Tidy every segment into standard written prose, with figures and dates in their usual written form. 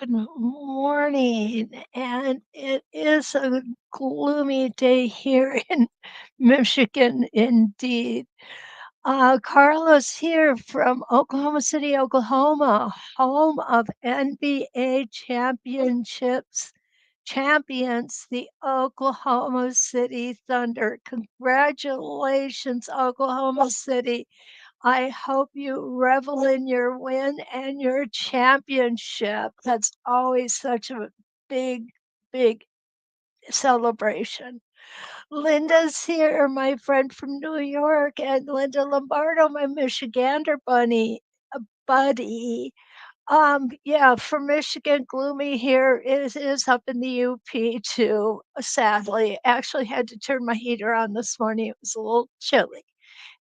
Good morning, and it is a gloomy day here in Michigan indeed. Carlos here from Oklahoma City, Oklahoma, home of NBA championships champions, the Oklahoma City Thunder. Congratulations, Oklahoma City. I hope you revel in your win and your championship. That's always such a big, big celebration. Linda's here, my friend from New York, and Linda Lombardo, my Michigander buddy. Yeah, for Michigan, gloomy here. It is up in the UP too, sadly. Actually had to turn my heater on this morning. It was a little chilly.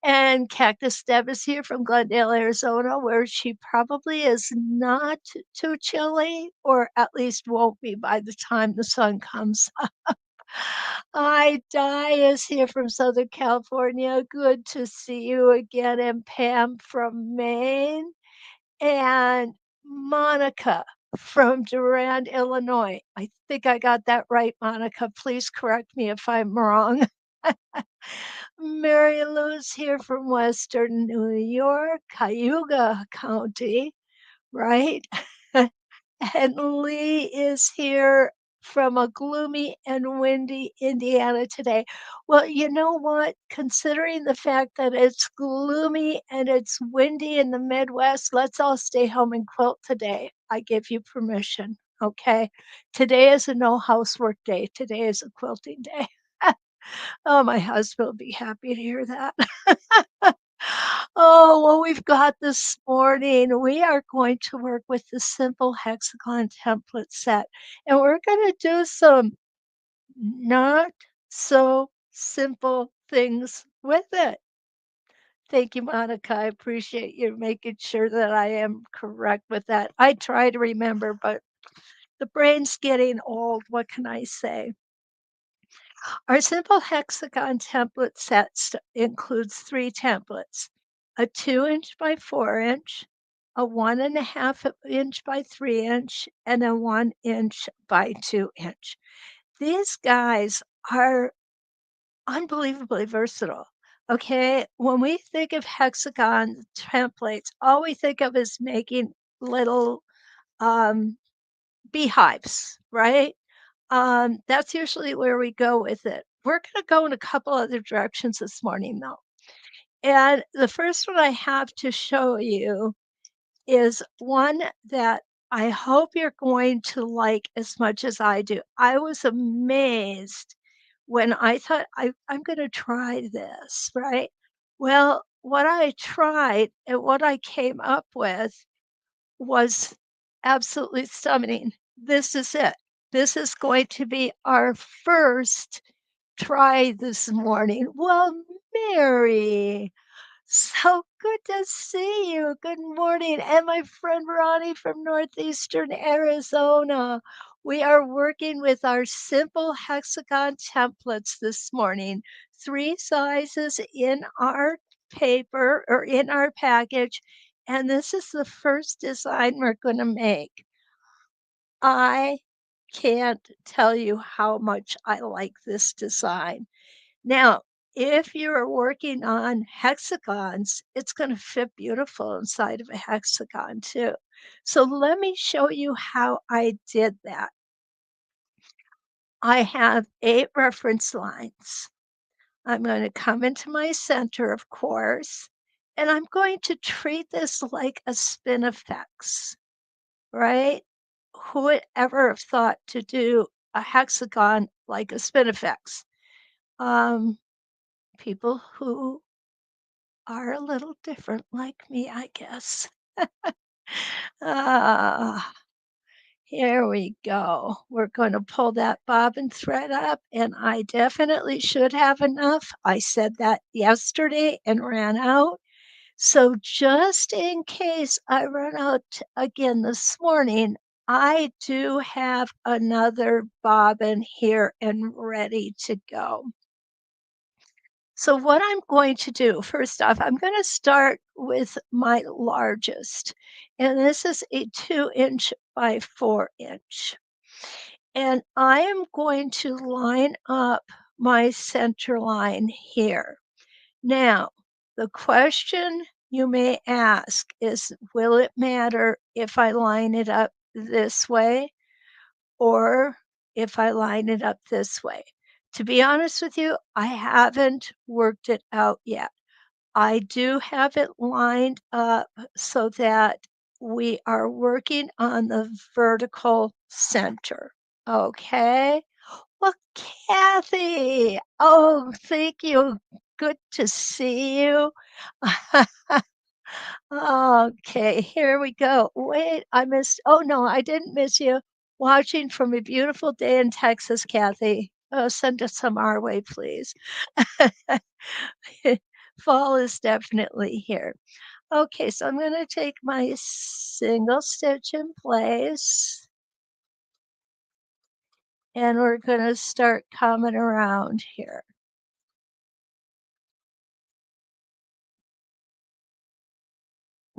And Cactus Deb is here from Glendale, Arizona, where she probably is not too chilly, or at least won't be by the time the sun comes up. Hi, Di is here from Southern California. Good to see you again. And Pam from Maine. And Monica from Durand, Illinois. I think I got that right, Monica. Please correct me if I'm wrong. Mary Lou's here from Western New York, Cayuga County, right? And Lee is here from a gloomy and windy Indiana today. Well, you know what? Considering the fact that it's gloomy and it's windy in the Midwest, let's all stay home and quilt today. I give you permission. Okay. Today is a no housework day. Today is a quilting day. Oh, my husband will be happy to hear that. Oh, what we've got this morning, we are going to work with the Simple Hexagon Template set, and we're going to do some not so simple things with it. Thank you, Monica. I appreciate you making sure that I am correct with that. I try to remember, but the brain's getting old. What can I say? Our Simple Hexagon Template set includes 3 templates: a 2-inch by 4-inch, a 1.5-inch by 3-inch, and a 1-inch by 2-inch. These guys are unbelievably versatile. Okay, when we think of hexagon templates, all we think of is making little um, beehives, right? That's usually where we go with it. We're going to go in a couple other directions this morning, though. And the first one I have to show you is one that I hope you're going to like as much as I do. I was amazed when I thought I'm going to try this, right? Well, what I tried and what I came up with was absolutely stunning. This is it. This is going to be our first try this morning. Well, Mary, so good to see you. Good morning. And my friend Ronnie from Northeastern Arizona. We are working with our simple hexagon templates this morning. 3 sizes in our paper or in our package. And this is the first design we're going to make. I can't tell you how much I like this design. Now, if you're working on hexagons, it's going to fit beautiful inside of a hexagon too. So let me show you how I did that. I have 8 reference lines. I'm going to come into my center, of course, and I'm going to treat this like a spinifex, right? Who would ever have thought to do a hexagon like a spinifex? Um, People who are a little different like me, I guess. Ah, here we go. We're going to pull that bobbin thread up, and I definitely should have enough. I said that yesterday and ran out. So just in case I run out again this morning, I do have another bobbin here and ready to go. So what I'm going to do, first off, I'm gonna start with my largest, and this is a 2-inch by 4-inch. And I am going to line up my center line here. Now, the question you may ask is, will it matter if I line it up this way or if I line it up this way? To be honest with you, I haven't worked it out yet. I do have it lined up so that we are working on the vertical center. Okay. Well, Kathy, oh, thank you. Good to see you. Okay, here we go. Wait, I missed. Oh, no, I didn't miss you. Watching from a beautiful day in Texas, Kathy. Oh, send us some our way, please. Fall is definitely here. Okay, so I'm going to take my single stitch in place and we're going to start coming around here.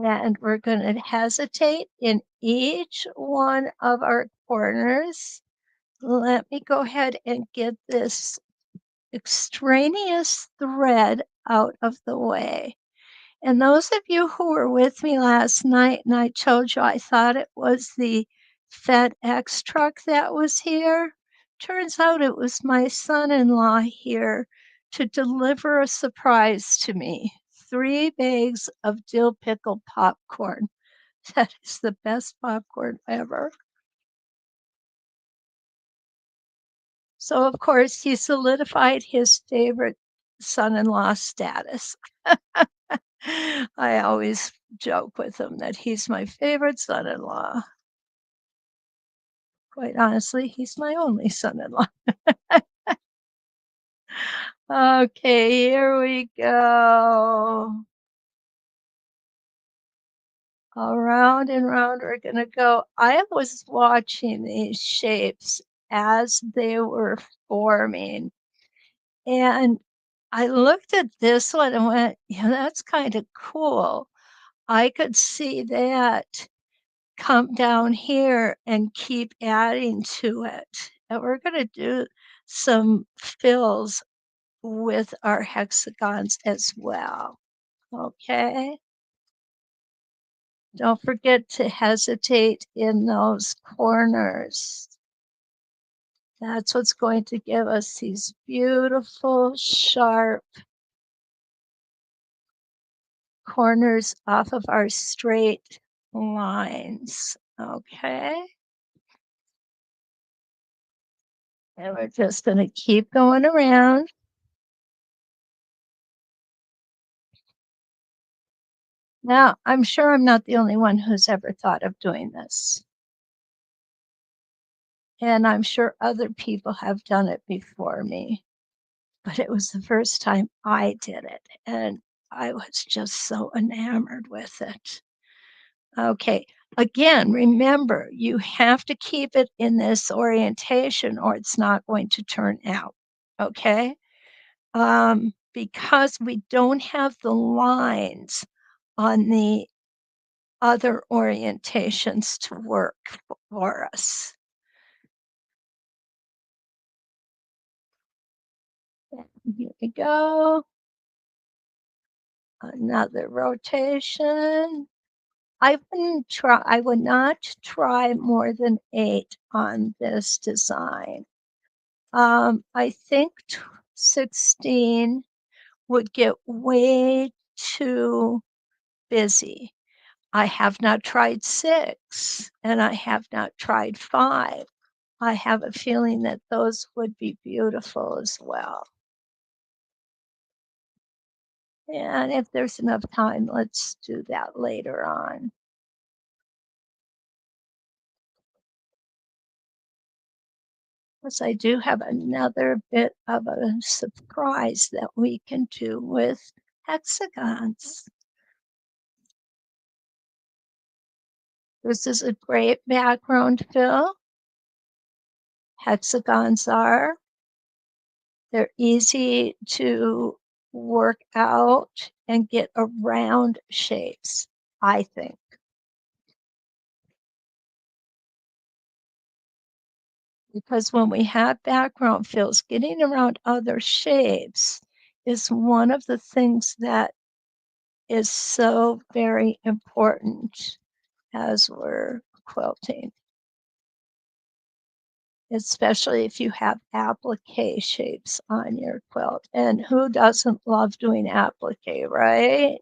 And we're going to hesitate in each one of our corners. Let me go ahead and get this extraneous thread out of the way. And those of you who were with me last night and I told you I thought it was the FedEx truck that was here, turns out it was my son-in-law here to deliver a surprise to me. 3 bags of dill pickle popcorn. That is the best popcorn ever. So, of course, he solidified his favorite son-in-law status. I always joke with him that he's my favorite son-in-law. Quite honestly, he's my only son-in-law. Okay, here we go. Around and round we're gonna go. I was watching these shapes as they were forming, and I looked at this one and went, "Yeah, that's kinda cool." I could see that come down here and keep adding to it. And we're gonna do some fills with our hexagons as well, okay? Don't forget to hesitate in those corners. That's what's going to give us these beautiful, sharp corners off of our straight lines, okay? And we're just gonna keep going around. Now, I'm sure I'm not the only one who's ever thought of doing this. And I'm sure other people have done it before me, but it was the first time I did it, and I was just so enamored with it. Okay, again, remember, you have to keep it in this orientation or it's not going to turn out, okay? Because we don't have the lines on the other orientations to work for us. Here we go. Another rotation. I would not try more than 8 on this design. I think 16 would get way too busy. I have not tried 6 and I have not tried 5. I have a feeling that those would be beautiful as well. And if there's enough time, let's do that later on. Plus, I do have another bit of a surprise that we can do with hexagons. This is a great background fill. Hexagons are. They're easy to work out and get around shapes, I think. Because when we have background fills, getting around other shapes is one of the things that is so very important as we're quilting, especially if you have applique shapes on your quilt. And who doesn't love doing applique, right?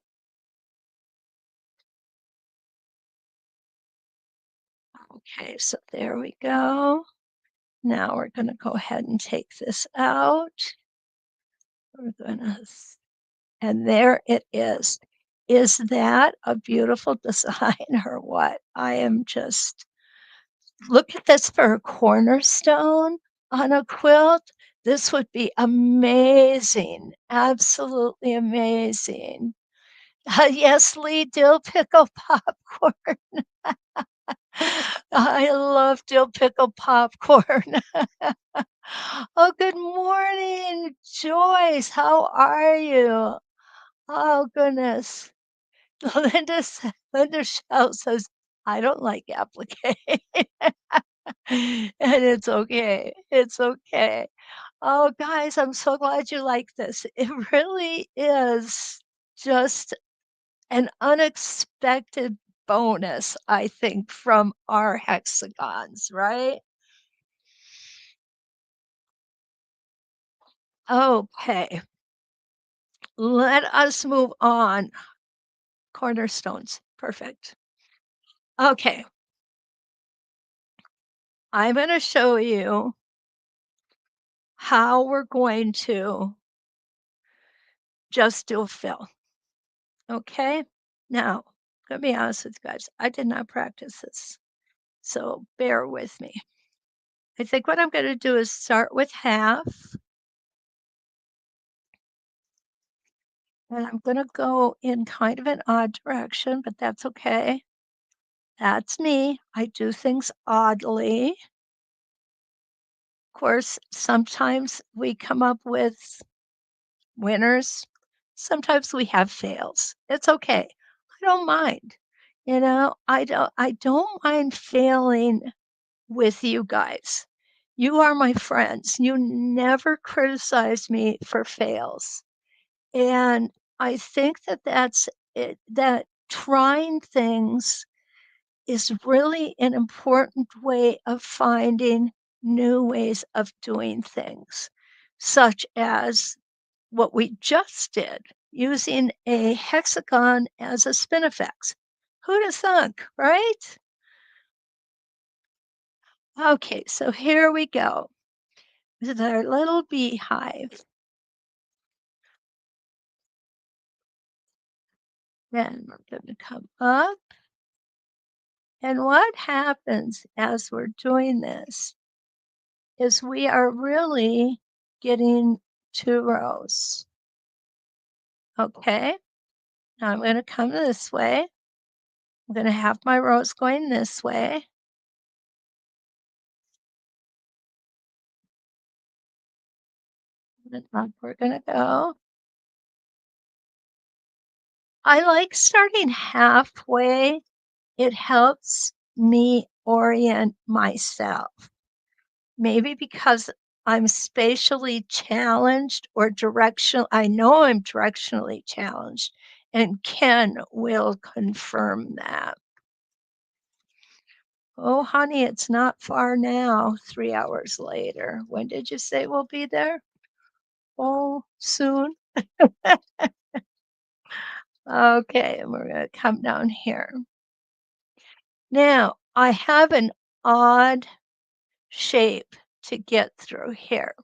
Okay, so there we go. Now we're going to go ahead and take this out. We're going to, and there it is. Is that a beautiful design or what? I am just, look at this for a cornerstone on a quilt. This would be amazing, absolutely amazing. Yes, Lee, dill pickle popcorn. I love dill pickle popcorn. Oh, good morning, Joyce. How are you? Oh, goodness. Linda Shell says, I don't like applique. And it's okay. It's okay. Oh, guys, I'm so glad you like this. It really is just an unexpected bonus, I think, from our hexagons, right? Okay, let us move on. Cornerstones, perfect. Okay, I'm going to show you how we're going to just do a fill. Okay, now, I'm going to be honest with you guys, I did not practice this, so bear with me. I think what I'm going to do is start with half. And I'm gonna go in kind of an odd direction, but that's okay. That's me. I do things oddly. Of course, sometimes we come up with winners. Sometimes we have fails. It's okay. I don't mind. I don't mind failing with you guys. You are my friends. You never criticize me for fails. And I think that that's it, that trying things is really an important way of finding new ways of doing things, such as what we just did, using a hexagon as a spinifex. Who'd have thunk, right? Okay, so here we go with our little beehive. Then we're going to come up. And what happens as we're doing this is we are really getting 2 rows. Okay, now I'm going to come this way. I'm going to have my rows going this way. And up we're going to go. I like starting halfway. It helps me orient myself. Maybe because I'm spatially challenged or directional. I know I'm directionally challenged, and Ken will confirm that. Oh, honey, it's not far now, 3 hours later. When did you say we'll be there? Oh, soon. Okay, and we're going to come down here. Now, I have an odd shape to get through here.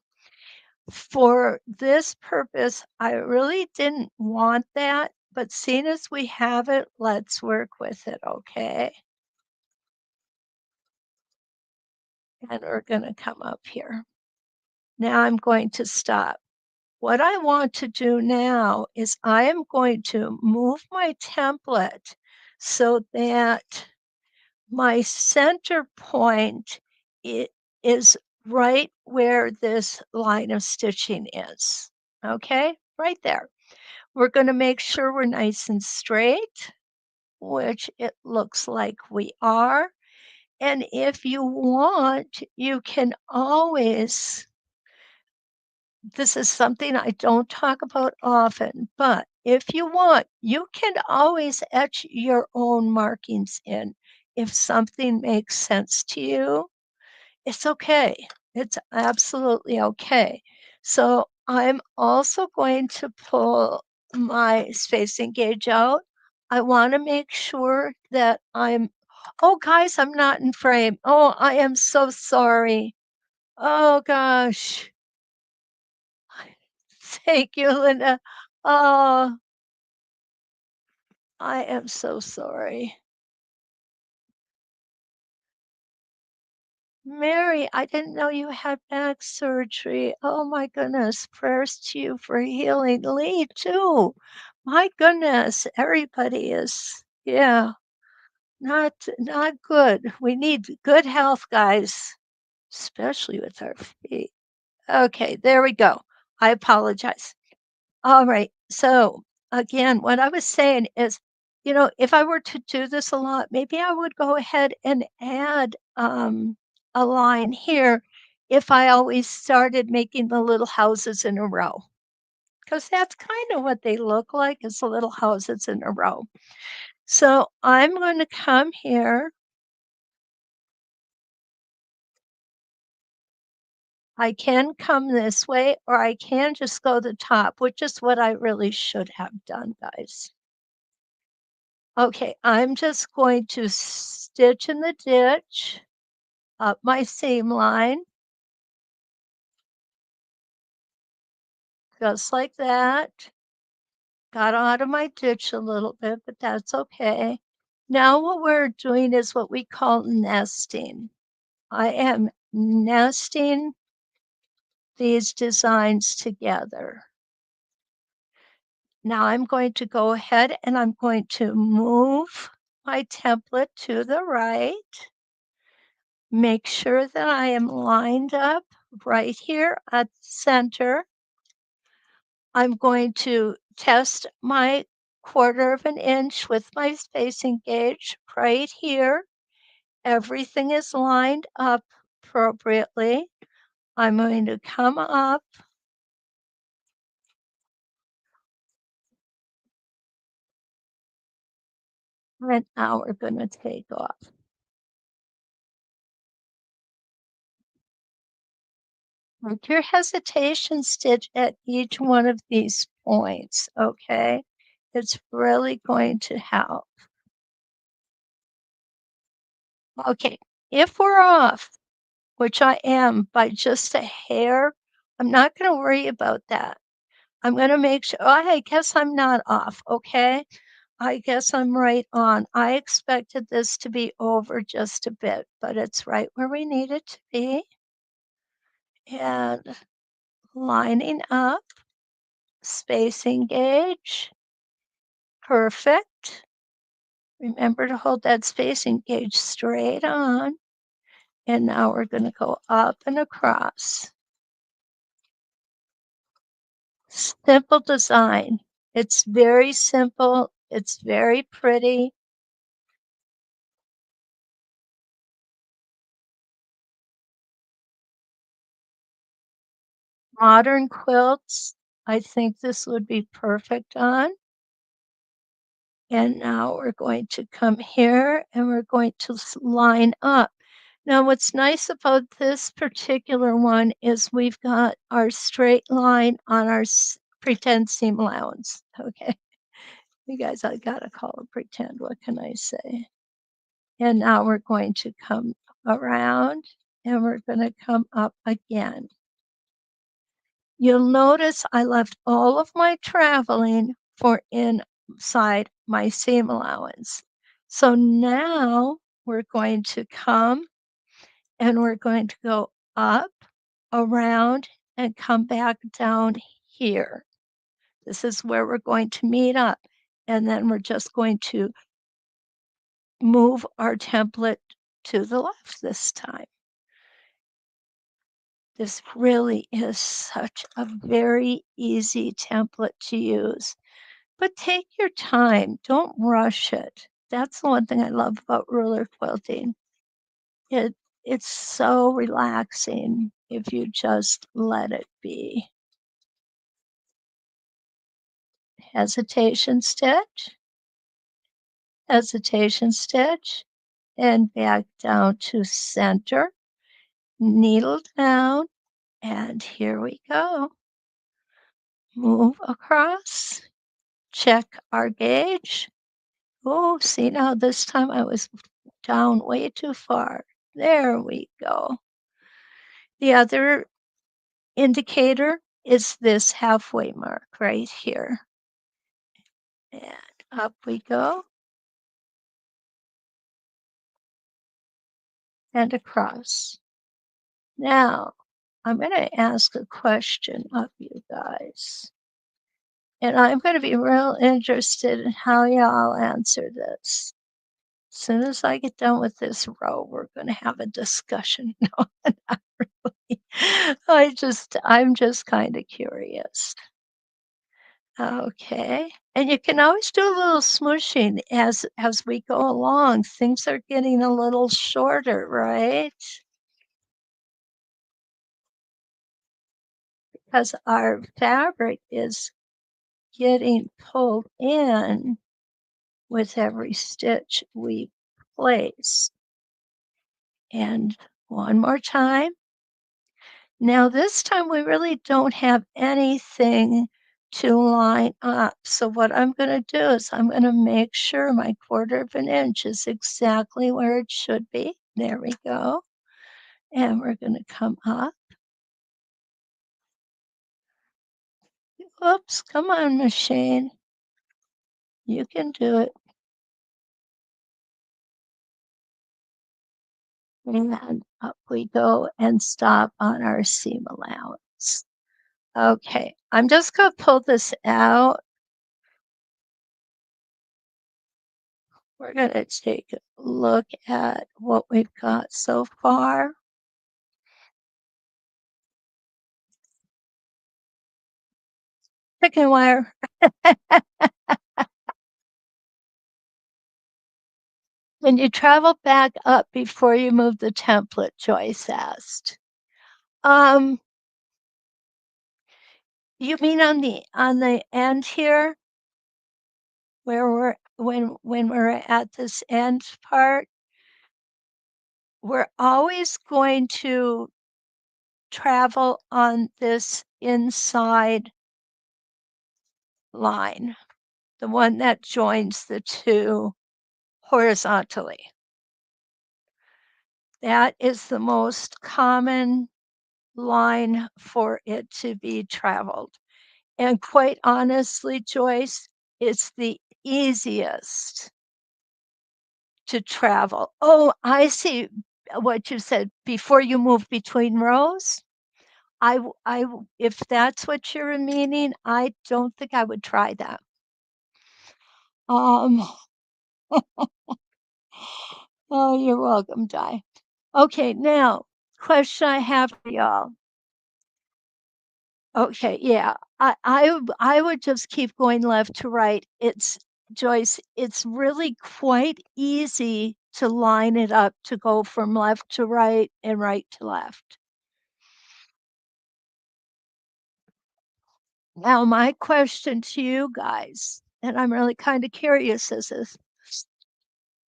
For this purpose, I really didn't want that, but seeing as we have it, let's work with it, okay? And we're gonna come up here. Now I'm going to stop. What I want to do now is I am going to move my template so that my center point is right where this line of stitching is, okay? right there. We're gonna make sure we're nice and straight, which it looks like we are. And if you want, you can always this is something I don't talk about often, but if you want, you can always etch your own markings in. If something makes sense to you, it's okay. It's absolutely okay. So I'm also going to pull my spacing gauge out. I want to make sure that oh, guys, I'm not in frame. Oh, I am so sorry. Oh, gosh. Thank you, Linda. Oh, I am so sorry. Mary, I didn't know you had back surgery. Oh my goodness. Prayers to you for healing. Lee, too. My goodness. Everybody is, yeah, not good. We need good health, guys, especially with our feet. Okay, there we go. I apologize. All right. So again, what I was saying is, if I were to do this a lot, maybe I would go ahead and add a line here if I always started making the little houses in a row, because that's kind of what they look like is the little houses in a row. So I'm going to come here. I can come this way, or I can just go the top, which is what I really should have done, guys. Okay, I'm just going to stitch in the ditch up my seam line, just like that. Got out of my ditch a little bit, but that's okay. Now what we're doing is what we call nesting. I am nesting these designs together. Now I'm going to go ahead and I'm going to move my template to the right. Make sure that I am lined up right here at the center. I'm going to test my 1/4 of an inch with my spacing gauge right here. Everything is lined up appropriately. I'm going to come up, and now we're going to take off. Make your hesitation stitch at each one of these points, okay? It's really going to help. Okay, if we're off, which I am by just a hair, I'm not going to worry about that. I'm going to make sure, oh, I guess I'm not off, okay? I guess I'm right on. I expected this to be over just a bit, but it's right where we need it to be. And lining up, spacing gauge, perfect. Remember to hold that spacing gauge straight on. And now we're going to go up and across. Simple design. It's very simple. It's very pretty. Modern quilts, I think this would be perfect on. And now we're going to come here and we're going to line up. Now, what's nice about this particular one is we've got our straight line on our pretend seam allowance. Okay, you guys, I gotta call it pretend. What can I say? And now we're going to come around and we're going to come up again. You'll notice I left all of my traveling for inside my seam allowance. So now we're going to come and we're going to go up, around, and come back down here. This is where we're going to meet up. And then we're just going to move our template to the left this time. This really is such a very easy template to use, but take your time. Don't rush it. That's the one thing I love about ruler quilting. It it's so relaxing if you just let it be. Hesitation stitch, hesitation stitch, and back down to center. Needle down, and here we go. Move across, check our gauge. Oh, see now this time I was down way too far. There we go. The other indicator is this halfway mark right here. And up we go. And across. Now, I'm going to ask a question of you guys. And I'm going to be real interested in how y'all answer this. As soon as I get done with this row, we're going to have a discussion. No, not really. I'm just kind of curious. Okay. And you can always do a little smooshing as we go along. Things are getting a little shorter, right? Because our fabric is getting pulled in with every stitch we place. And one more time. Now this time we really don't have anything to line up. So what I'm going to do is I'm going to make sure my 1/4 of an inch is exactly where it should be. There we go. And we're going to come up. Oops, come on, machine. You can do it. And up we go and stop on our seam allowance. Okay, I'm just going to pull this out. We're going to take a look at what we've got so far. Chicken wire. When you travel back up before you move the template, Joyce asked. Um, you mean on the end here, where when we're at this end part, we're always going to travel on this inside line, the one that joins the two horizontally. That is the most common line for it to be traveled. And quite honestly, Joyce, it's the easiest to travel. Oh, I see what you said before you move between rows. If that's what you're meaning, I don't think I would try that. Um, oh, you're welcome, Di. Okay, now, question I have for y'all. Okay, yeah. I would just keep going left to right. It's Joyce, it's really quite easy to line it up to go from left to right and right to left. Now, my question to you guys, and I'm really kind of curious, is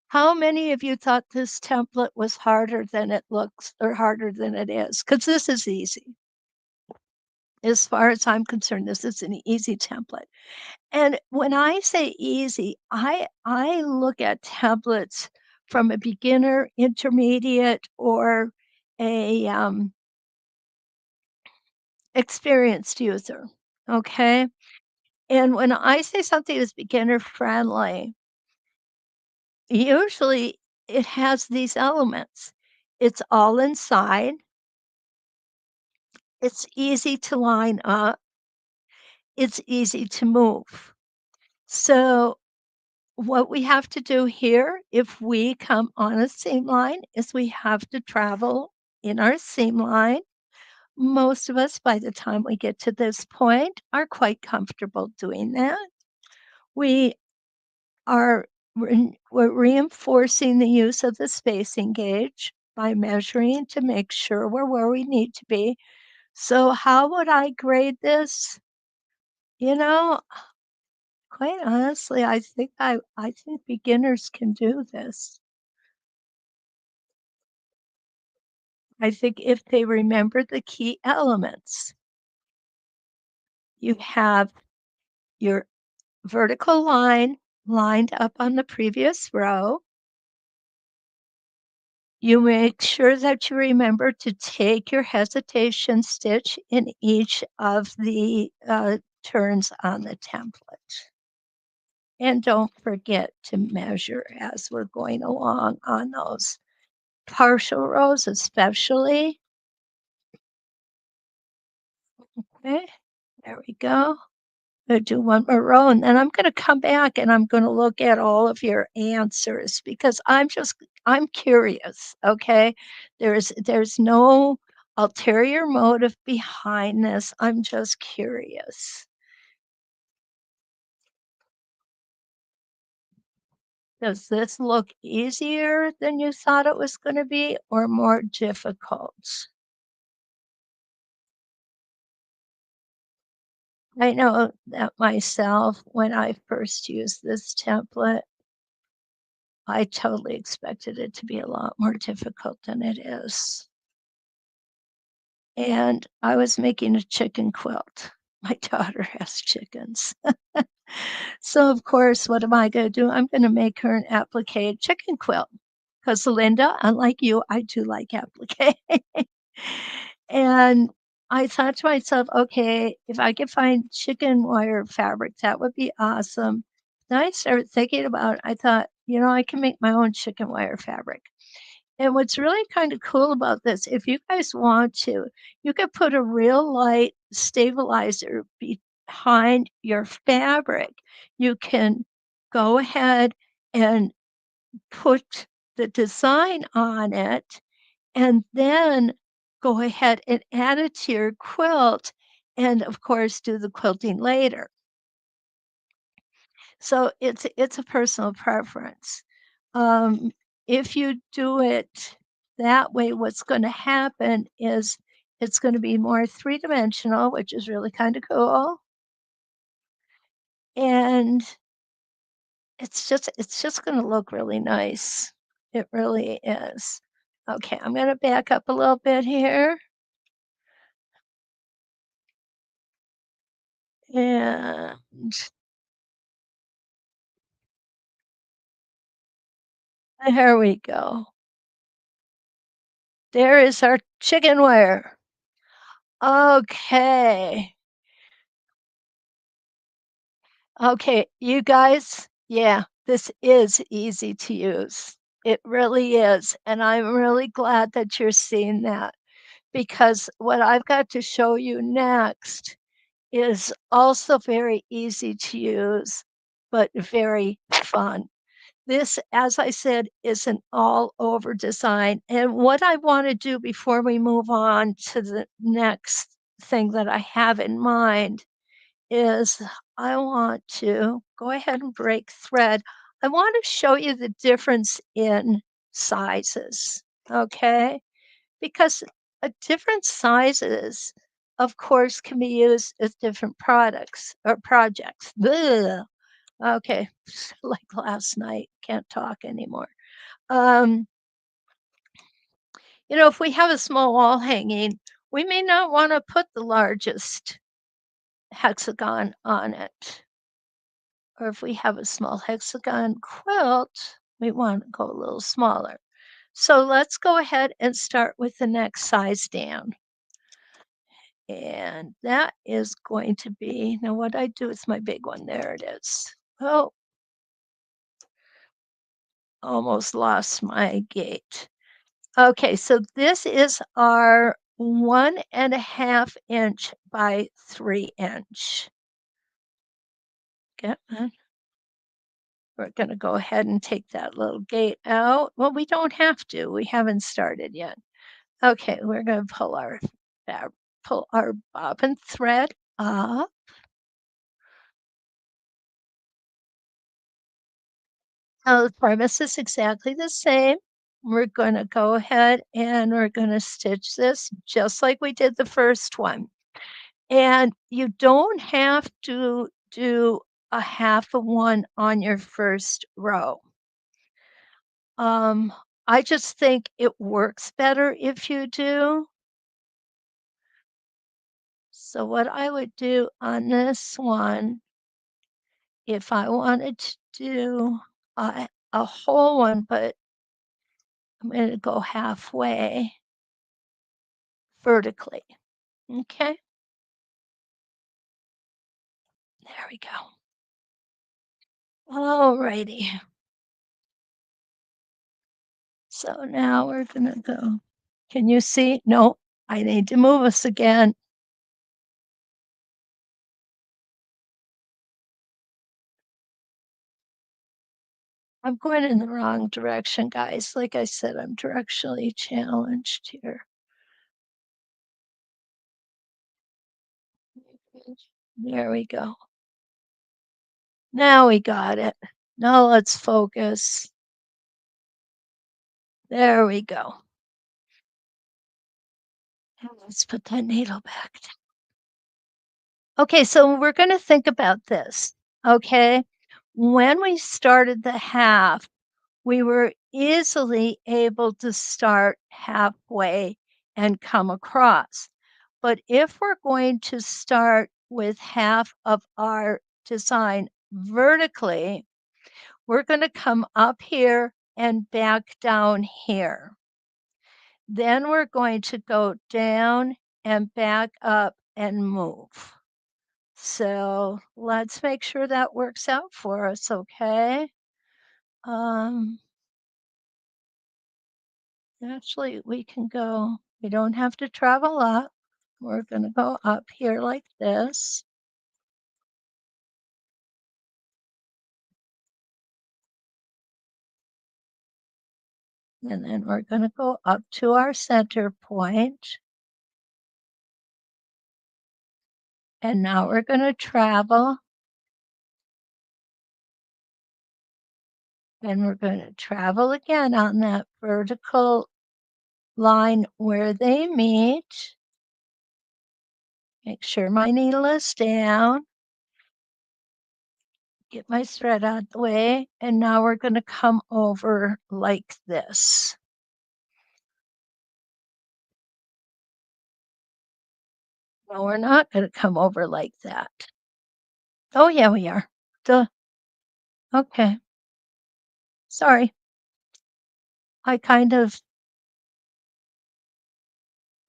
how many of you thought this template was harder than it looks or harder than it is? Because this is easy. As far as I'm concerned, this is an easy template. And when I say easy, I look at templates from a beginner, intermediate, or a experienced user. Okay. And when I say something is beginner friendly, usually it has these elements. It's all inside. It's easy to line up. It's easy to move. So what we have to do here, if we come on a seam line, is we have to travel in our seam line most of us, by the time we get to this point, are quite comfortable doing that. We are we're reinforcing the use of the spacing gauge by measuring to make sure we're where we need to be. So how would I grade this? You know, quite honestly, I think beginners can do this. I think if they remember the key elements, you have your vertical line lined up on the previous row. You make sure that you remember to take your hesitation stitch in each of the turns on the template. And don't forget to measure as we're going along on those partial rows, especially. Okay, there we go. I'm gonna do one more row, and then I'm gonna come back and I'm gonna look at all of your answers because I'm curious, okay? There's no ulterior motive behind this. I'm just curious. Does this look easier than you thought it was gonna be or more difficult? I know that myself, when I first used this template, I totally expected it to be a lot more difficult than it is. And I was making a chicken quilt. My daughter has chickens. So, of course, what am I going to do? I'm going to make her an applique chicken quilt because Linda, unlike you, I do like applique. And I thought to myself, okay, if I could find chicken wire fabric, that would be awesome. Then I started thinking about it. I thought, I can make my own chicken wire fabric. And what's really kind of cool about this, if you guys want to, you could put a real light stabilizer behind your fabric. You can go ahead and put the design on it and then go ahead and add it to your quilt and of course do the quilting later. So it's a personal preference. Um, if you do it that way, what's going to happen is it's going to be more three-dimensional, which is really kind of cool. And it's just going to look really nice. It really is. Okay, I'm going to back up a little bit here. And there we go. There is our chicken wire. Okay. Okay, you guys, yeah, this is easy to use. It really is. And I'm really glad that you're seeing that because what I've got to show you next is also very easy to use, but very fun. This, as I said, is an all over design. And what I want to do before we move on to the next thing that I have in mind is I want to go ahead and break thread. I want to show you the difference in sizes, okay? Because different sizes, of course, can be used as different products or projects. Ugh. Okay, like last night, can't talk anymore. Um, if we have a small wall hanging, we may not want to put the largest hexagon on it. Or if we have a small hexagon quilt, we want to go a little smaller. So let's go ahead and start with the next size down. And that is going to be, now what I do is my big one. There it is. Oh, almost lost my gate. Okay, so this is our 1.5 inch by 3 inch. Okay. We're going to go ahead and take that little gate out. Well, we don't have to. We haven't started yet. Okay, we're going to pull our fabric pull our bobbin thread up. Now the premise is exactly the same. We're going to go ahead and we're going to stitch this just like we did the first one. And you don't have to do a half of one on your first row. I just think it works better if you do. So what I would do on this one, if I wanted to do a whole one, but I'm going to go halfway vertically. Okay, there we go. All righty. So now we're going to go. Can you see? No, I need to move us again. I'm going in the wrong direction, guys. Like I said, I'm directionally challenged here. There we go. Now we got it. Now let's focus. There we go. And let's put that needle back down. Okay, so we're going to think about this. Okay, when we started the half, we were easily able to start halfway and come across. But if we're going to start with half of our design vertically, we're going to come up here and back down here. Then we're going to go down and back up and move. So let's make sure that works out for us, okay? Actually, we can go, we don't have to travel up. We're going to go up here like this. And then we're going to go up to our center point. And now we're going to travel. And we're going to travel again on that vertical line where they meet. Make sure my needle is down. Get my thread out of the way. And now we're going to come over like this. No, we're not going to come over like that. Oh, yeah, we are. Duh. Okay. Sorry. I kind of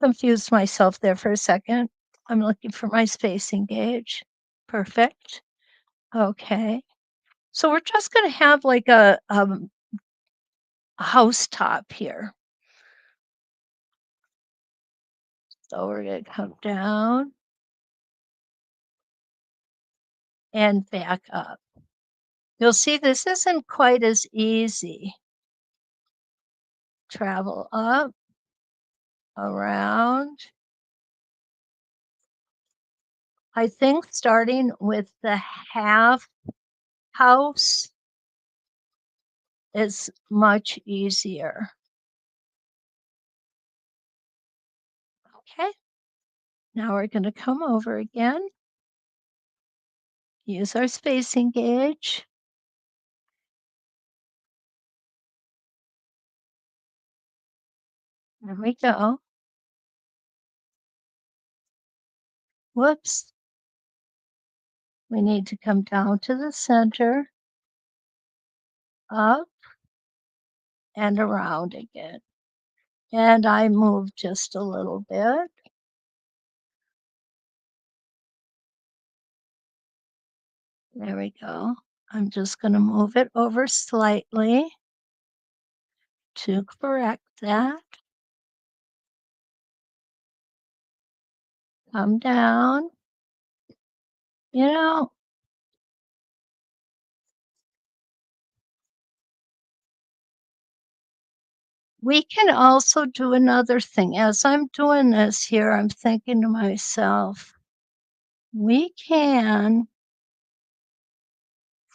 confused myself there for a second. I'm looking for my spacing gauge. Perfect. Okay. So we're just going to have like a house top here. So we're going to come down and back up. You'll see this isn't quite as easy. Travel up, around. I think starting with the half house is much easier. Okay. Now we're going to come over again. Use our spacing gauge. There we go. Whoops. We need to come down to the center, up, and around again. And I move just a little bit. There we go. I'm just going to move it over slightly to correct that. Come down. You know, We can also do another thing. As I'm doing this here, I'm thinking to myself, we can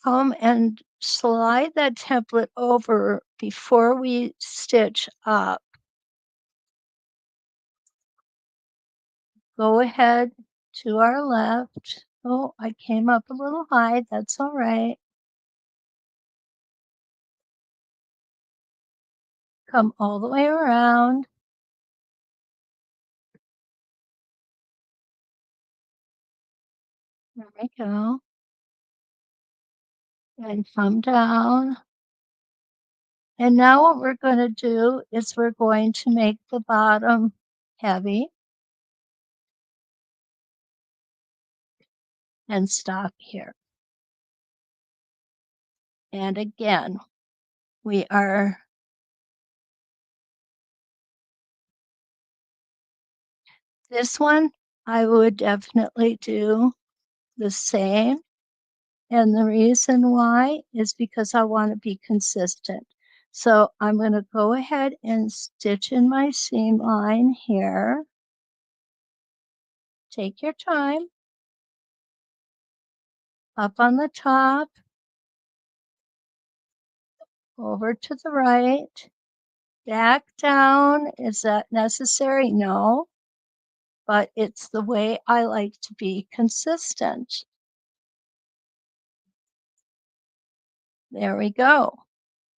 come and slide that template over before we stitch up. Go ahead to our left. Oh, I came up a little high. That's all right. Come all the way around. There we go. And come down. And now what we're going to do is we're going to make the bottom heavy and stop here. And again, we are this one, I would definitely do the same. And the reason why is because I want to be consistent. So I'm going to go ahead and stitch in my seam line here. Take your time. Up on the top, over to the right, back down. Is that necessary? No, but it's the way I like to be consistent. There we go.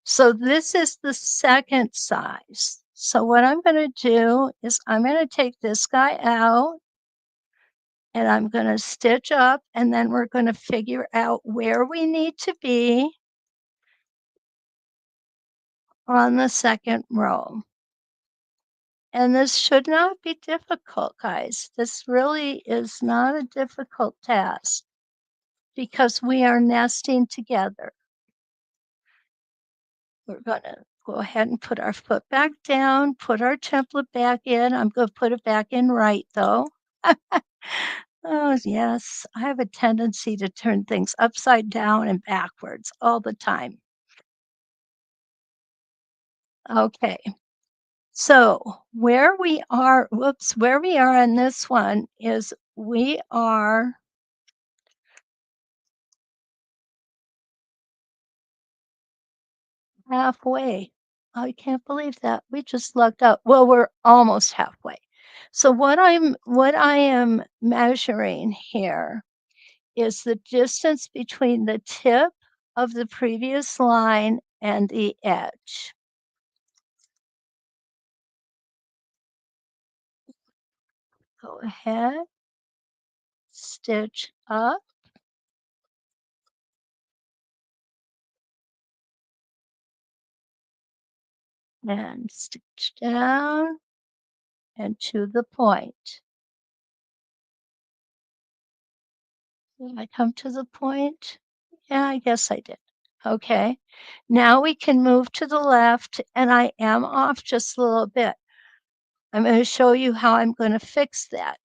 So this is the second size. So what I'm going to do is I'm going to take this guy out and I'm going to stitch up, and then we're going to figure out where we need to be on the second row. And this should not be difficult, guys. This really is not a difficult task because we are nesting together. We're going to go ahead and put our foot back down, put our template back in. I'm going to put it back in right, though. Oh, yes. I have a tendency to turn things upside down and backwards all the time. Okay. So where we are, where we are on this one is we are halfway. I can't believe that. We just lucked out. Well, we're almost halfway. So what I am measuring here is the distance between the tip of the previous line and the edge. Go ahead, stitch up, and stitch down and to the point. Did I come to the point? Yeah, I guess I did. Okay. Now we can move to the left, and I am off just a little bit. I'm going to show you how I'm going to fix that.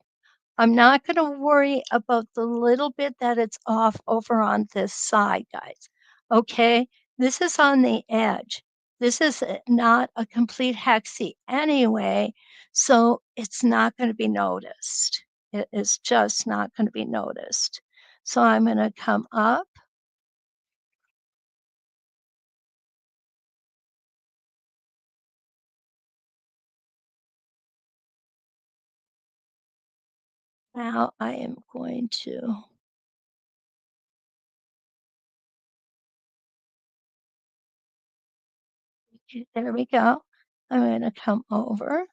I'm not going to worry about the little bit that it's off over on this side, guys. Okay, this is on the edge. This is not a complete hexie anyway, so it's not going to be noticed. It is just not going to be noticed. So I'm going to come up. Now I am going to, there we go. I'm going to come over.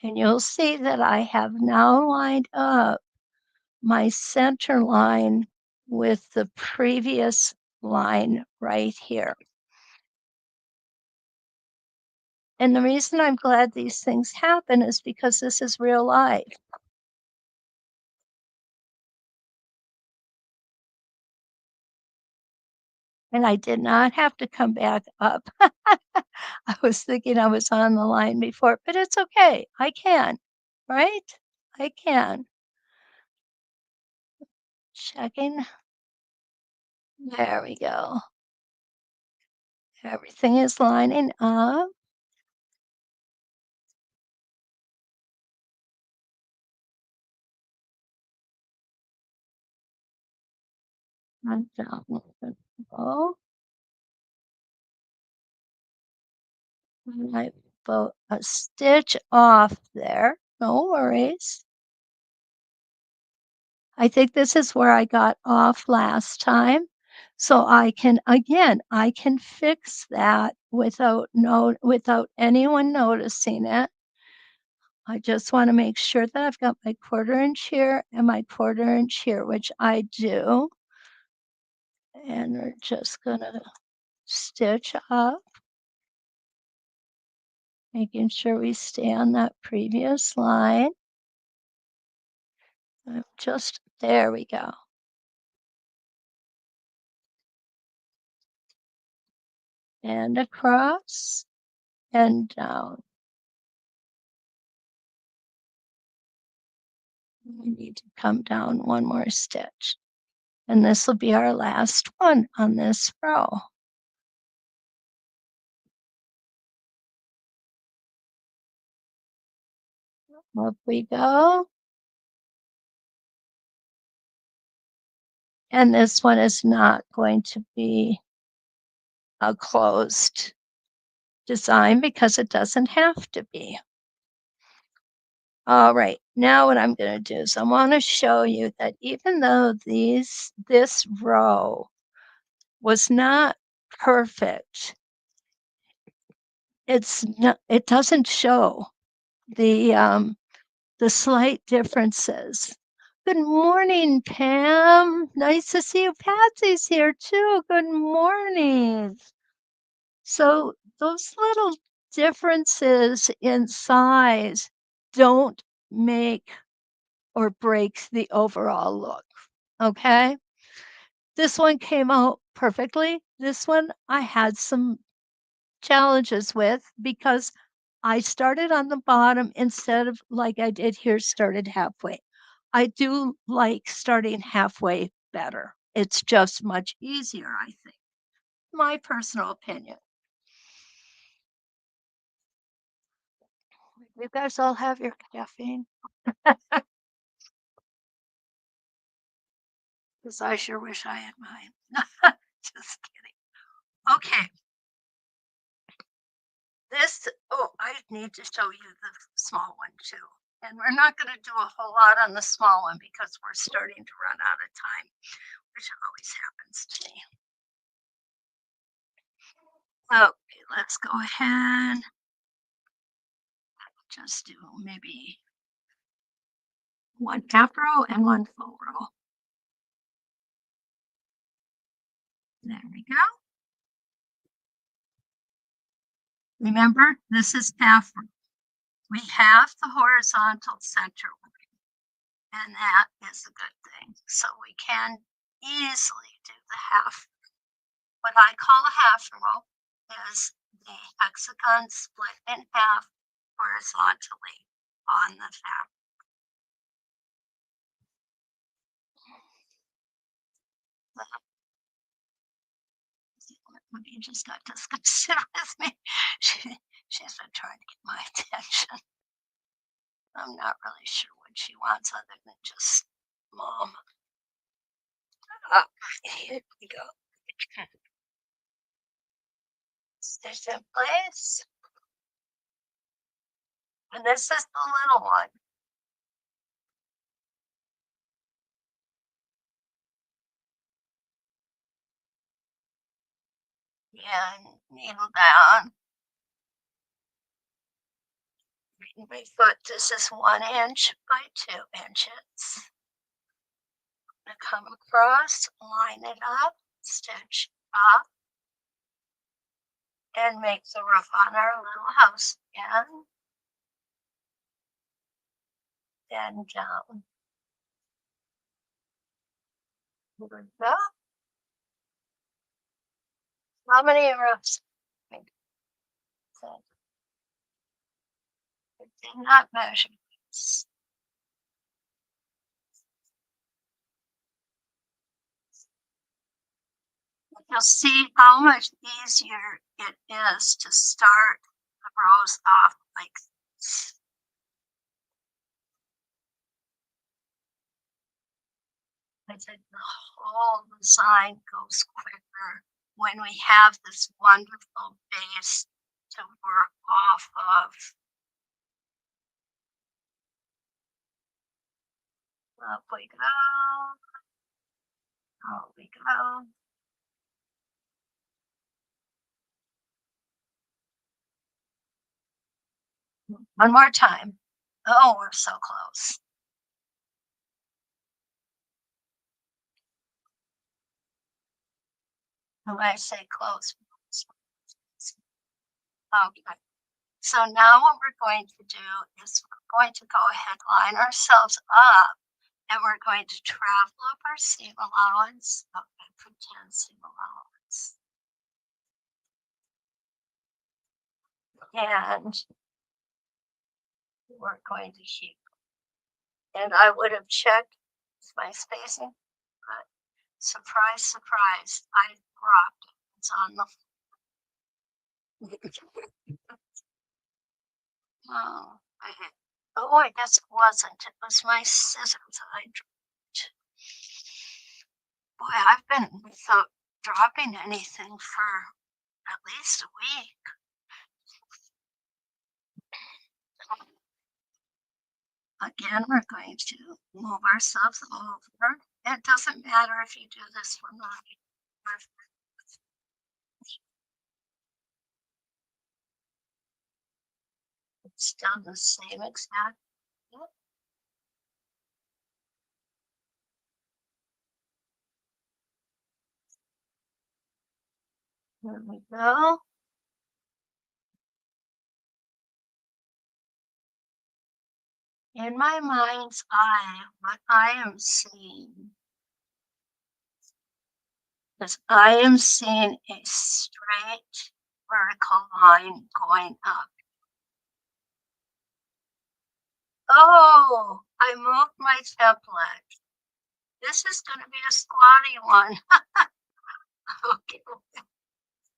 And you'll see that I have now lined up my center line with the previous line right here. And the reason I'm glad these things happen is because this is real life. And I did not have to come back up. I was thinking I was on the line before, but it's okay. I can, right? I can. Checking. There we go. Everything is lining up. And down a little bit below. I put a stitch off there. No worries. I think this is where I got off last time. So I can fix that without anyone noticing it. I just want to make sure that I've got my 1/4 inch here and my 1/4 inch here, which I do. And we're just gonna stitch up, making sure we stay on that previous line. Just there we go. And across and down. We need to come down one more stitch. And this will be our last one on this row. Up we go. And this one is not going to be a closed design because it doesn't have to be. All right, now what I'm going to do is I want to show you that even though this row was not perfect, it doesn't show the slight differences. Good morning, Pam. Nice to see you. Patsy's here too. Good morning. So those little differences in size don't make or break the overall look. Okay. This one came out perfectly. This one I had some challenges with because I started on the bottom instead of like I did here, started halfway. I do like starting halfway better. It's just much easier, I think. My personal opinion. You guys all have your caffeine? Because I sure wish I had mine. Just kidding. Okay. I need to show you the small one too. And we're not going to do a whole lot on the small one because we're starting to run out of time, which always happens to me. Okay, let's go ahead. Just do maybe one half row and one full row. There we go. Remember, this is half row. We have the horizontal center line, and that is a good thing. So we can easily do the half. What I call a half row is the hexagon split in half horizontally on the fabric. You just got disgusted with me. She's been trying to get my attention. I'm not really sure what she wants other than just mom. Here we go. Stitch in place. And this is the little one. And needle down. My foot, this is 1 inch by 2 inches. I'm going to come across, line it up, stitch up, and make the roof on our little house again. Then down. Here we go. How many roofs? I did not measure this. You'll see how much easier it is to start the rows off like this. I think the whole design goes quicker when we have this wonderful base to work off of. Up we go. Out we go. One more time. Oh, we're so close. When I say close. Okay. So now what we're going to do is we're going to go ahead, line ourselves up, and we're going to travel up our seam allowance. Okay, pretend seam allowance. And we're going to keep. And I would have checked my spacing, but surprise, surprise, I dropped it. It's on the oh, I guess it wasn't. It was my scissors I dropped. Boy, I've been without dropping anything for at least a week. Again, we're going to move ourselves over. It doesn't matter if you do this one right. It's done the same exact. There we go. In my mind's eye, what I am seeing is I am seeing a straight vertical line going up. Oh, I moved my template. This is going to be a squatty one. Okay.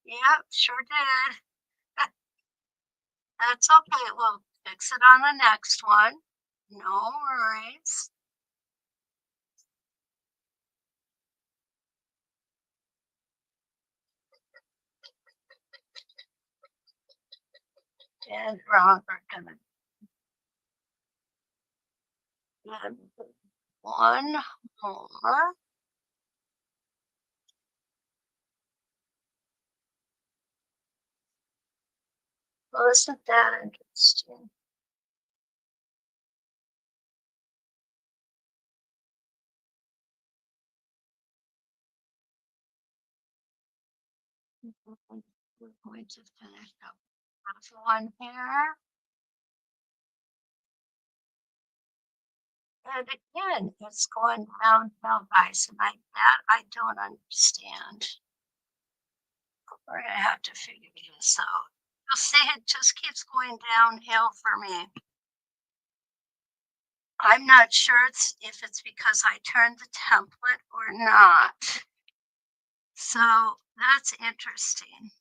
Yep, sure did. That's okay. We'll fix it on the next one. No worries. And we're gonna add one more. Well, isn't that interesting? We're going to finish up this one here. And again, it's going down by some like that. I don't understand. We're gonna have to figure this out. You'll see it just keeps going downhill for me. I'm not sure if it's because I turned the template or not. So that's interesting.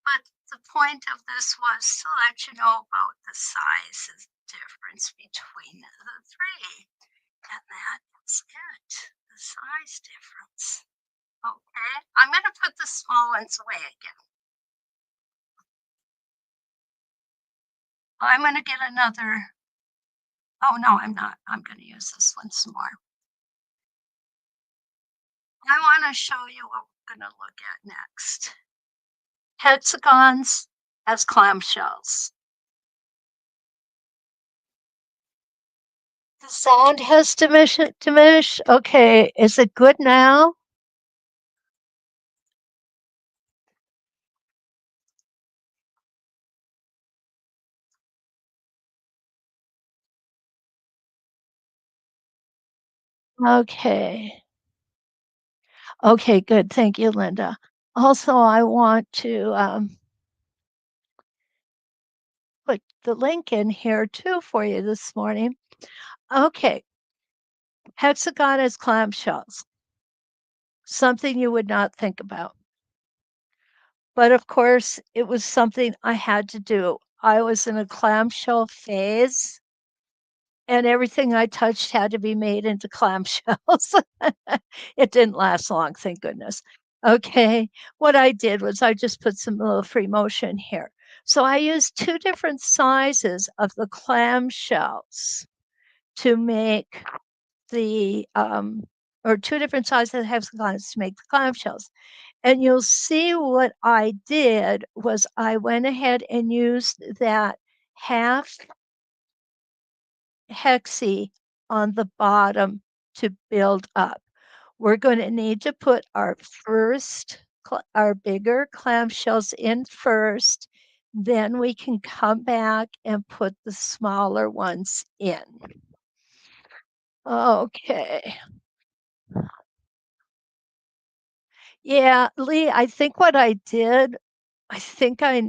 But the point of this was to let you know about the size difference between the three. And that is it, the size difference. Okay, I'm going to put the small ones away again. I'm going to get another. Oh, no, I'm not. I'm going to use this one some more. I want to show you what we're going to look at next. Hexagons as clamshells. The sound has diminished. Okay, is it good now? Okay. Okay, good. Thank you, Linda. Also, I want to put the link in here too for you this morning. Okay. Hexagon as clamshells. Something you would not think about. But of course, it was something I had to do. I was in a clamshell phase, and everything I touched had to be made into clamshells. It didn't last long, thank goodness. Okay, what I did was I just put some little free motion here. So I used two different sizes of the clamshells to make the, or two different sizes of hexagons to make the clamshells. And you'll see what I did was I went ahead and used that half hexie on the bottom to build up. We're going to need to put our our bigger clamshells in first. Then we can come back and put the smaller ones in. Okay. Yeah, Lee, I think what I did, I think I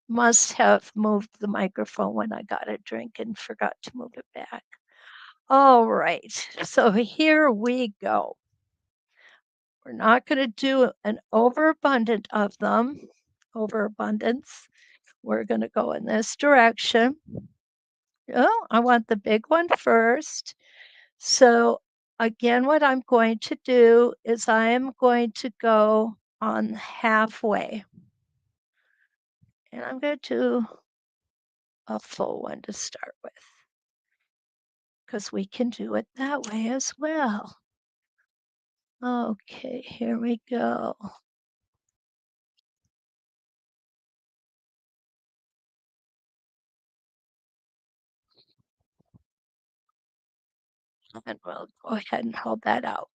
must have moved the microphone when I got a drink and forgot to move it back. All right, so here we go. We're not going to do an overabundant of them, overabundance. We're going to go in this direction. Oh, I want the big one first. So again, what I'm going to do is I am going to go on halfway. And I'm going to do a full one to start with, because we can do it that way as well. Okay, here we go. And we'll go ahead and hold that out.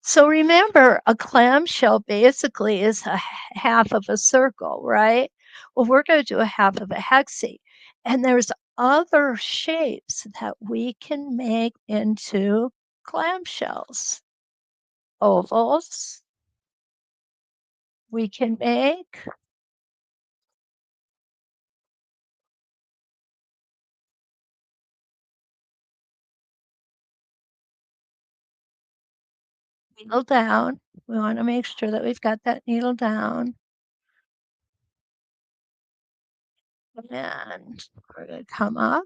So remember, a clamshell basically is a half of a circle, right? Well, we're going to do a half of a hexie. And there's other shapes that we can make into clamshells. Ovals, we can make needle down. We want to make sure that we've got that needle down. And we're going to come up,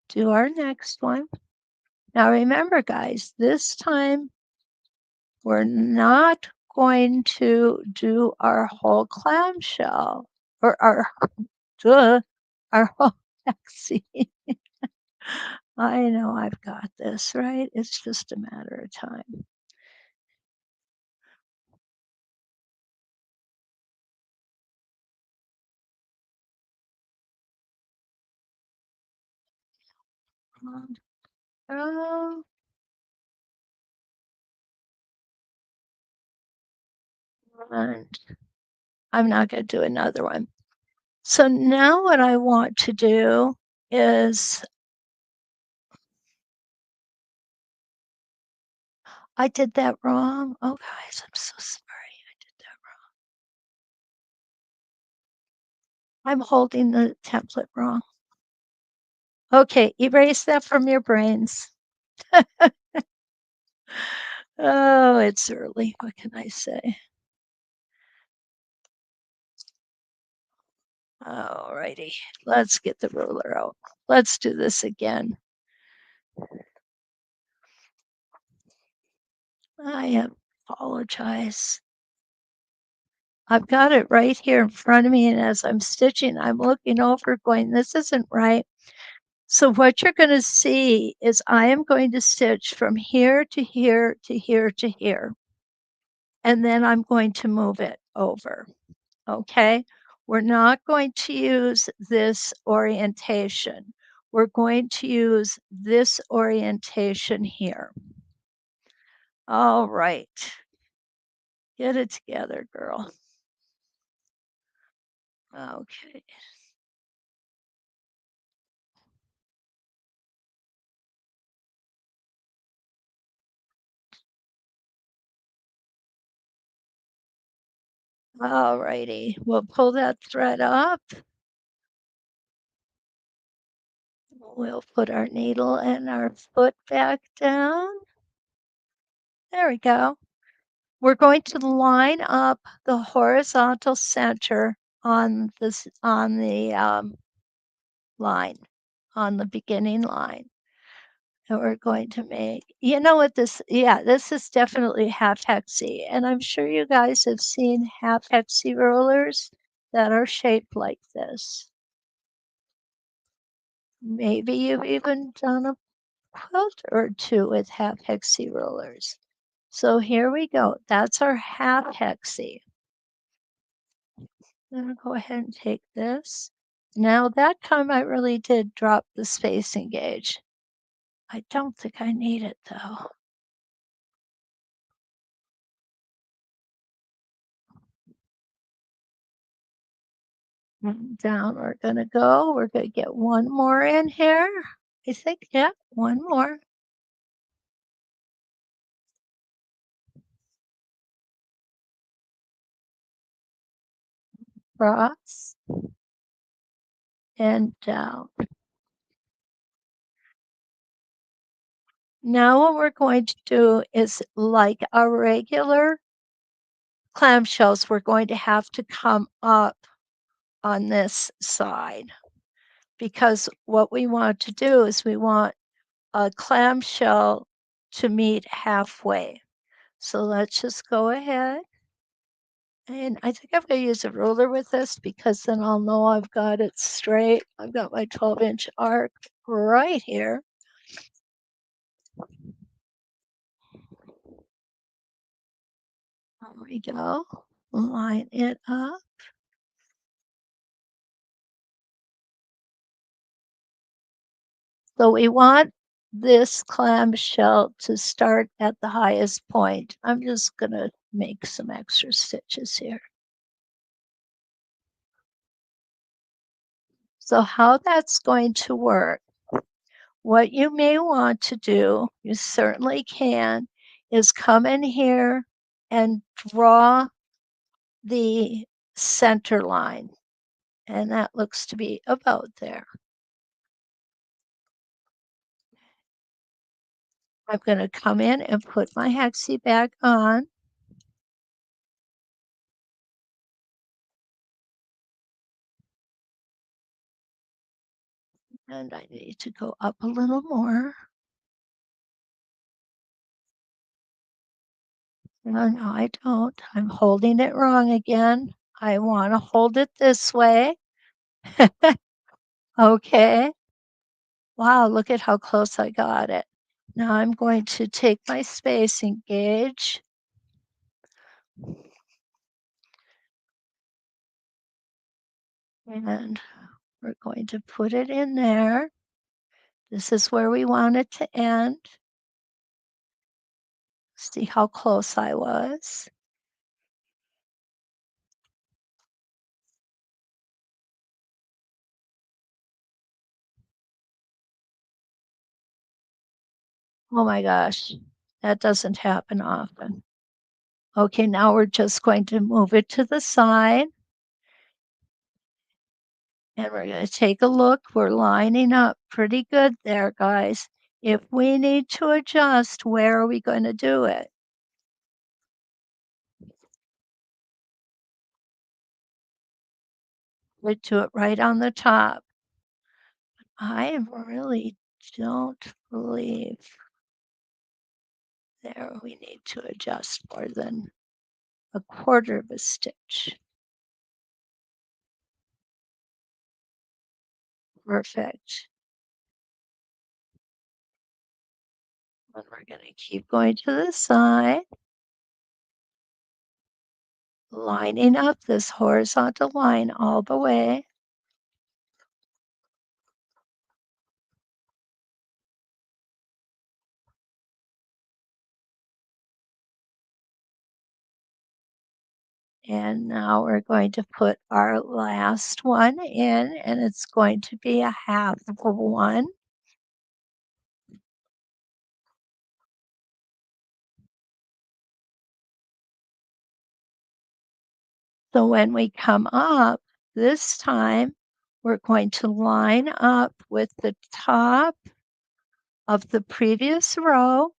do our next one. Now remember, guys, this time we're not going to do our whole clamshell or our whole hexie. I know I've got this, right? It's just a matter of time. Oh, and I'm not going to do another one. So now what I want to do is I did that wrong. Oh, guys, I'm so sorry. I did that wrong. I'm holding the template wrong. Okay, erase that from your brains. Oh, it's early. What can I say? All righty. Let's get the ruler out. Let's do this again. I apologize. I've got it right here in front of me, and as I'm stitching, I'm looking over going, this isn't right. So what you're going to see is I am going to stitch from here to here to here to here. And then I'm going to move it over. Okay. We're not going to use this orientation. We're going to use this orientation here. All right. Get it together, girl. Okay. All righty. We'll pull that thread up. We'll put our needle and our foot back down. There we go. we're going to line up the horizontal center on this on the line, on the beginning line. And we're going to make, you know what this, yeah, this is definitely half hexy. And I'm sure you guys have seen half hexy rulers that are shaped like this. Maybe you've even done a quilt or two with half hexy rulers. So here we go. That's our half hexy. I'm going to go ahead and take this. Now that time I really did drop the spacing gauge. I don't think I need it though. Down we're going to go. We're going to get one more in here. I think, yeah, one more. Cross and down. Now what we're going to do is, like our regular clamshells, we're going to have to come up on this side, because what we want to do is we want a clamshell to meet halfway. So let's just go ahead. And I think I'm going to use a ruler with this, because then I'll know I've got it straight. I've got my 12-inch arc right here. There we go. Line it up. So we want this clamshell to start at the highest point. I'm just going to make some extra stitches here. So how that's going to work, what you may want to do, you certainly can, is come in here and draw the center line. And that looks to be about there. I'm going to come in and put my hexie back on. And I need to go up a little more. No, no, I don't. I'm holding it wrong again. I want to hold it this way. Okay. Wow, look at how close I got it. Now I'm going to take my spacing gauge. And we're going to put it in there. This is where we want it to end. See how close I was. Oh my gosh, that doesn't happen often. Okay, now we're just going to move it to the side. And we're going to take a look. We're lining up pretty good there, guys. If we need to adjust, where are we going to do it? We do it right on the top. I really don't believe there we need to adjust more than a quarter of a stitch. Perfect. And we're going to keep going to the side, lining up this horizontal line all the way. And now we're going to put our last one in, and it's going to be a half of one. So when we come up, this time we're going to line up with the top of the previous row,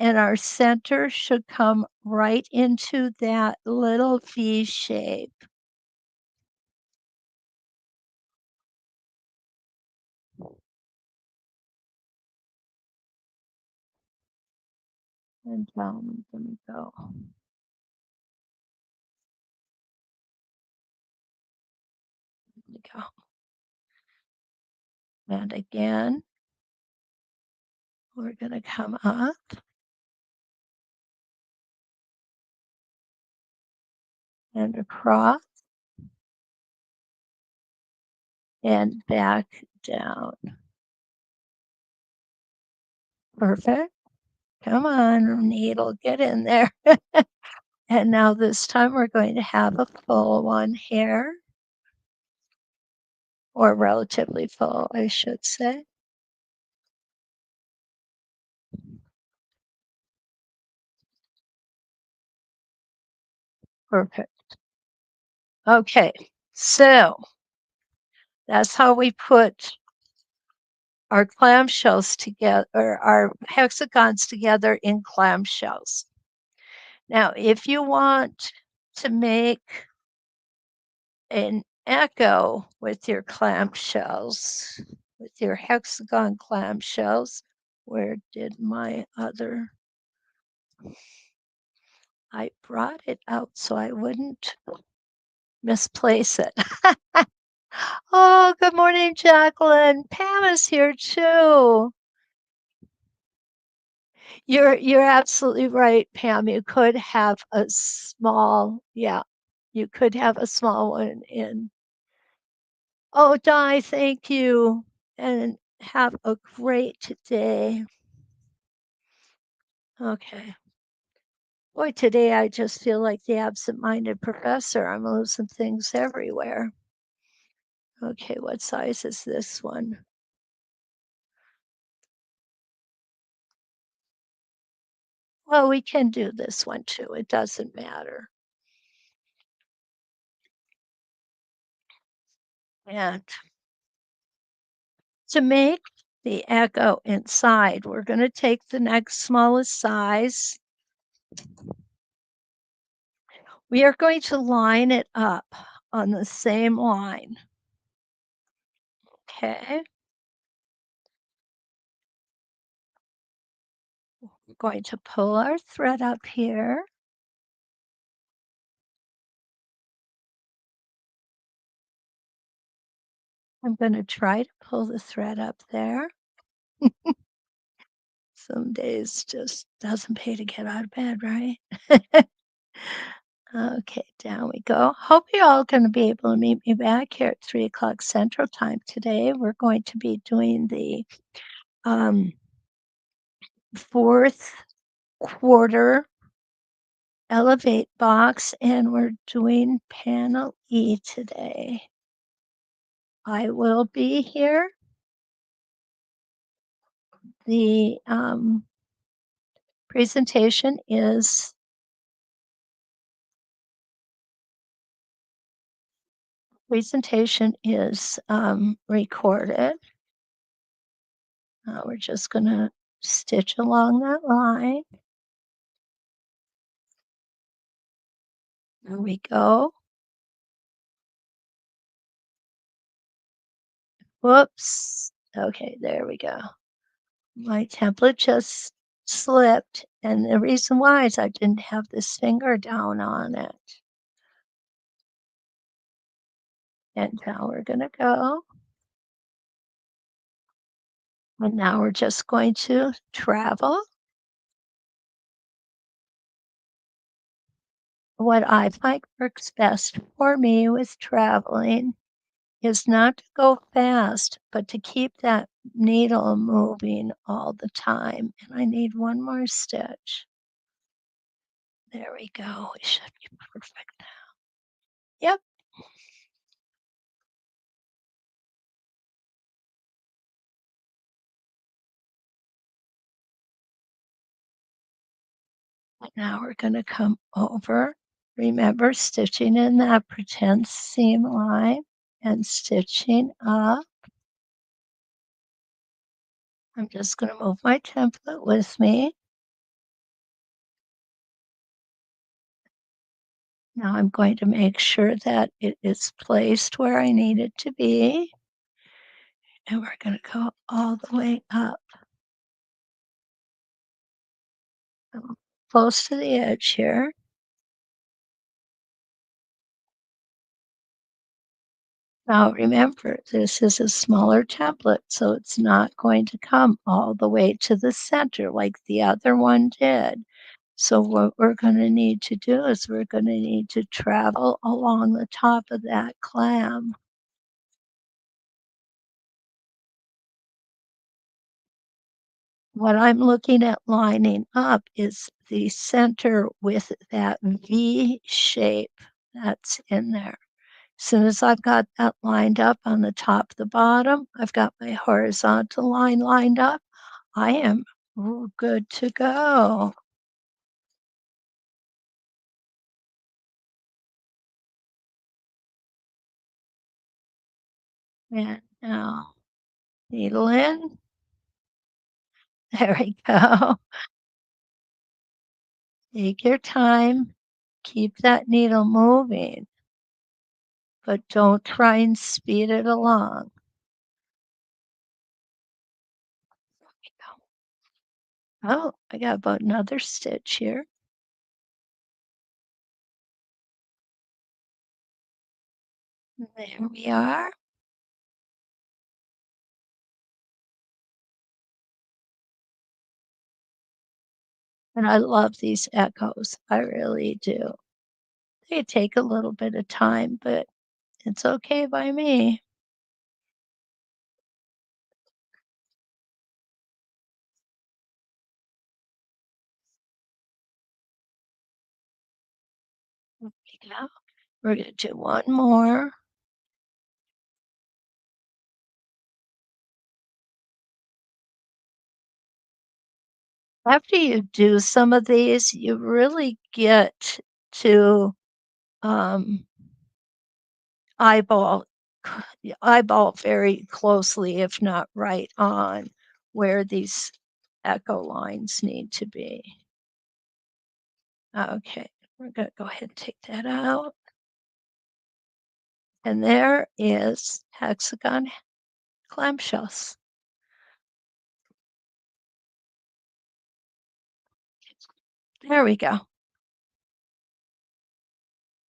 and our center should come right into that little V shape. And down we're gonna go. There we go. And again, we're gonna come up and across and back down. Perfect. Come on, needle, get in there. And now this time we're going to have a full one here, or relatively full, I should say. Perfect. Okay, so that's how we put our clamshells together, or our hexagons together in clamshells. Now, if you want to make an echo with your clamshells, with your hexagon clamshells, where did my other, I brought it out so I wouldn't misplace it. Oh, good morning, Jacqueline. Pam is here too. You're absolutely right, Pam. You could have a small, yeah, you could have a small one in. Oh, Di, thank you. And have a great day. Okay. Boy, today I just feel like the absent-minded professor. I'm losing things everywhere. Okay, what size is this one? Well, we can do this one too. It doesn't matter. And to make the echo inside, we're going to take the next smallest size. We are going to line it up on the same line. Okay. We're going to pull our thread up here. I'm going to try to pull the thread up there. Some days just doesn't pay to get out of bed, right? Okay, down we go. Hope you're all going to be able to meet me back here at 3 o'clock Central Time today. We're going to be doing the fourth quarter elevate box, and we're doing panel E today. I will be here. The presentation is recorded. We're just going to stitch along that line. There we go. Whoops. Okay, there we go. My template just slipped, and the reason why is I didn't have this finger down on it. And now we're going to go. And now we're just going to travel. What I find works best for me with traveling is not to go fast, but to keep that needle moving all the time. And I need one more stitch. There we go. We should be perfect now. Yep. Now we're going to come over. Remember stitching in that pretend seam line and stitching up. I'm just going to move my template with me. Now I'm going to make sure that it is placed where I need it to be. And we're going to go all the way up, close to the edge here. Now remember, this is a smaller template, so it's not going to come all the way to the center like the other one did. So what we're going to need to do is we're going to need to travel along the top of that clam. What I'm looking at lining up is the center with that V shape that's in there. As soon as I've got that lined up on the top, the bottom, I've got my horizontal line lined up. I am good to go. And now needle in. There we go. Take your time. Keep that needle moving, but don't try and speed it along. Oh, I got about another stitch here. There we are. And I love these echoes. I really do. They take a little bit of time, but it's okay by me. There we go. We're going to do one more. After you do some of these, you really get to um, eyeball eyeball very closely, if not right on, where these echo lines need to be. Okay, we're going to go ahead and take that out. And there is hexagon clamshells. There we go.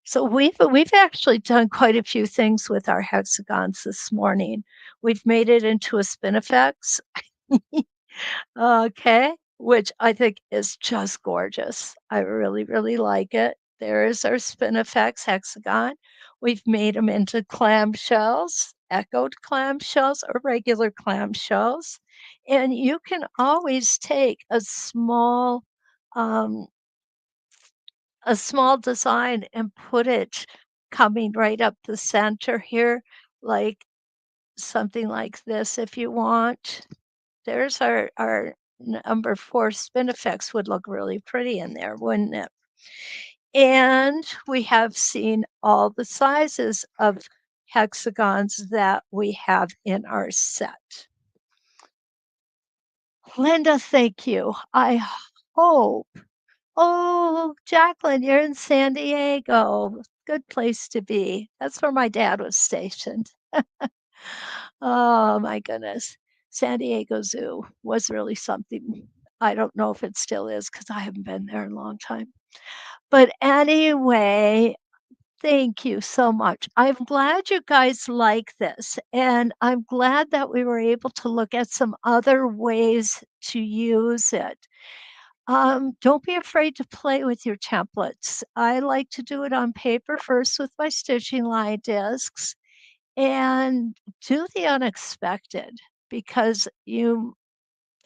So we've actually done quite a few things with our hexagons this morning. We've made it into a spinifex. Okay, which I think is just gorgeous. I really, really like it. There is our spinifex hexagon. We've made them into clamshells, echoed clamshells, or regular clamshells. And you can always take um, a small design and put it coming right up the center here, like something like this if you want. There's our number 4 spinifex would look really pretty in there, wouldn't it? And we have seen all the sizes of hexagons that we have in our set. Linda, thank you. I hope. Oh, Jacqueline, you're in San Diego. Good place to be. That's where my dad was stationed. Oh my goodness. San Diego Zoo was really something. I don't know if it still is because I haven't been there in a long time. But anyway, thank you so much. I'm glad you guys like this. And I'm glad that we were able to look at some other ways to use it. Don't be afraid to play with your templates. I like to do it on paper first with my stitching line discs and do the unexpected because you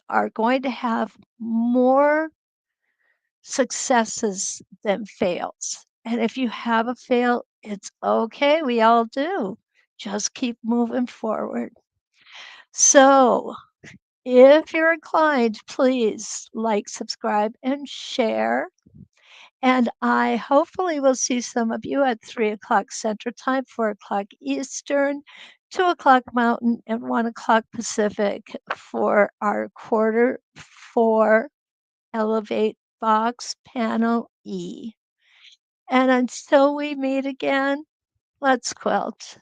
are going to have more successes than fails. And if you have a fail, it's okay. We all do. Just keep moving forward. So, if you're inclined, please like, subscribe, and share. And I hopefully will see some of you at 3 o'clock Central Time, 4 o'clock Eastern, 2 o'clock Mountain, and 1 o'clock Pacific for our Q4 Elevate Box Panel E. and until we meet again, let's quilt.